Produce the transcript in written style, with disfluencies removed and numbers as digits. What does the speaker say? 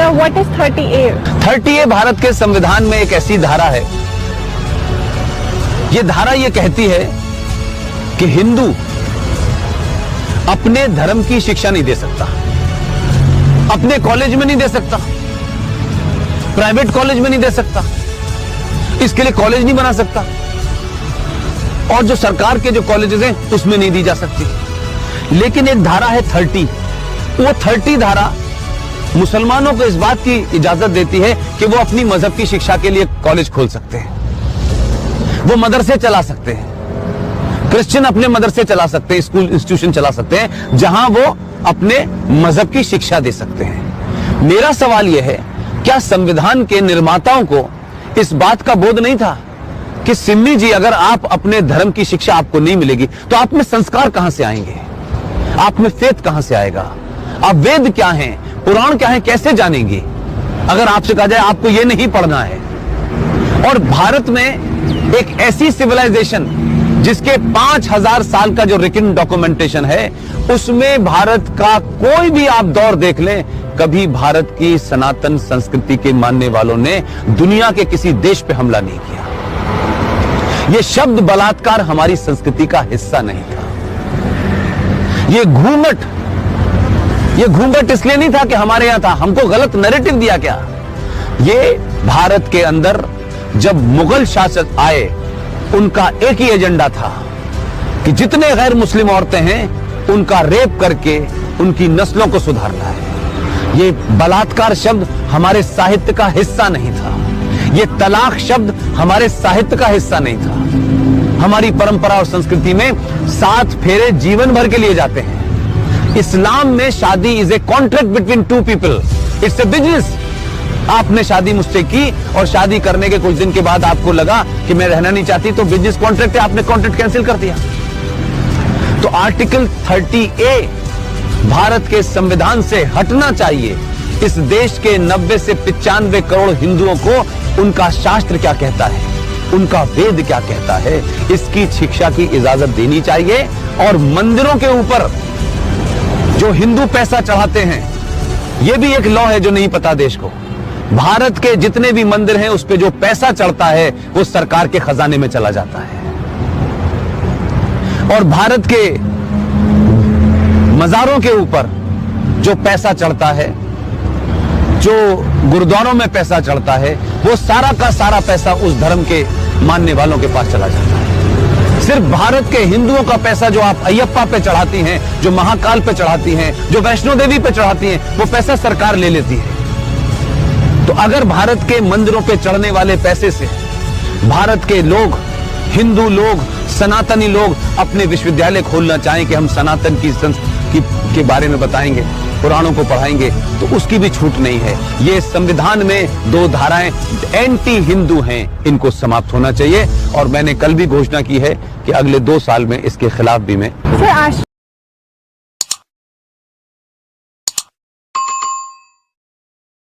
Sir, what is 30A? 30A Bharat के संविधान में एक ऐसी धारा है, ये धारा ये कहती है कि हिंदू अपने धर्म की शिक्षा नहीं दे सकता, अपने कॉलेज में नहीं दे सकता, प्राइवेट कॉलेज में नहीं दे सकता, इसके लिए कॉलेज नहीं बना सकता, और जो सरकार के जो कॉलेजेस हैं उसमें नहीं दी जा सकती। लेकिन एक धारा है 30, वो 30 धारा मुसलमानों को इस बात की इजाजत देती है कि वो अपनी मजहब की शिक्षा के लिए कॉलेज खोल सकते हैं, वो मदरसे चला सकते हैं, क्रिश्चियन अपने मदरसे चला सकते हैं, स्कूल इंस्टीट्यूशन चला सकते हैं जहां वो अपने मजहब की शिक्षा दे सकते हैं। मेरा सवाल यह है, क्या संविधान के निर्माताओं को इस बात का बोध नहीं था कि सिम्मी जी, अगर आप अपने धर्म की शिक्षा आपको नहीं मिलेगी तो आप में संस्कार कहां से आएंगे, आप में फेथ कहां से आएगा, आप वेद क्या हैं, पुराण क्या है, कैसे जानेंगे अगर आपसे कहा जाए आपको यह नहीं पढ़ना है। और भारत में एक ऐसी सिविलाइजेशन जिसके 5000 साल का जो रिटन डॉक्यूमेंटेशन है, उसमें भारत का कोई भी आप दौर देख लें, कभी भारत की सनातन संस्कृति के मानने वालों ने दुनिया के किसी देश पे हमला नहीं किया। यह शब्द बलात्कार हमारी संस्कृति का हिस्सा नहीं था। ये घूंघट इसलिए नहीं था कि हमारे यहां था, हमको गलत नैरेटिव दिया क्या। ये भारत के अंदर जब मुगल शासक आए, उनका एक ही एजेंडा था कि जितने गैर मुस्लिम औरतें हैं उनका रेप करके उनकी नस्लों को सुधारना है। ये बलात्कार शब्द हमारे साहित्य का हिस्सा नहीं था, ये तलाक शब्द हमारे साहित्य का हिस्सा नहीं था। हमारी परंपरा और संस्कृति में 7 फेरे जीवन भर के लिए जाते हैं। इस्लाम में शादी is a contract between 2 people, it's a business. आपने शादी मुझसे की और शादी करने के कुछ दिन के बाद आपको लगा कि मैं रहना नहीं चाहती, तो बिजनेस कॉन्ट्रैक्ट है, आपने कॉन्ट्रैक्ट कैंसिल कर दिया। तो आर्टिकल 30A भारत के संविधान से हटना चाहिए। इस देश के 90 से 95 करोड़ हिंदुओं को उनका शास्त्र क्या कहता है, उनका वेद क्या कहता है, इसकी शिक्षा की इजाजत देनी चाहिए। और मंदिरों के ऊपर जो हिंदू पैसा चढ़ाते हैं, यह भी एक लॉ है जो नहीं पता देश को। भारत के जितने भी मंदिर हैं उस पे जो पैसा चढ़ता है वो सरकार के खजाने में चला जाता है। और भारत के मजारों के ऊपर जो पैसा चढ़ता है, जो गुरुद्वारों में पैसा चढ़ता है, वो सारा का सारा पैसा उस धर्म के मानने वालों के पास चला जाता है। सिर्फ भारत के हिंदुओं का पैसा जो आप अयप्पा पे चढ़ाती हैं, जो महाकाल पे चढ़ाती हैं, जो वैष्णो देवी पे चढ़ाती हैं, वो पैसा सरकार ले लेती है। तो अगर भारत के मंदिरों पे चढ़ने वाले पैसे से भारत के लोग, हिंदू लोग, सनातनी लोग अपने विश्वविद्यालय खोलना चाहें कि हम सनातन की संस्कृति के बारे में बताएंगे, पुराणों को पढ़ाएंगे, तो उसकी भी छूट नहीं है। ये संविधान में 2 धाराएं एंटी हिंदू हैं, इनको समाप्त होना चाहिए। और मैंने कल भी घोषणा की है कि अगले 2 साल में इसके खिलाफ भी मैं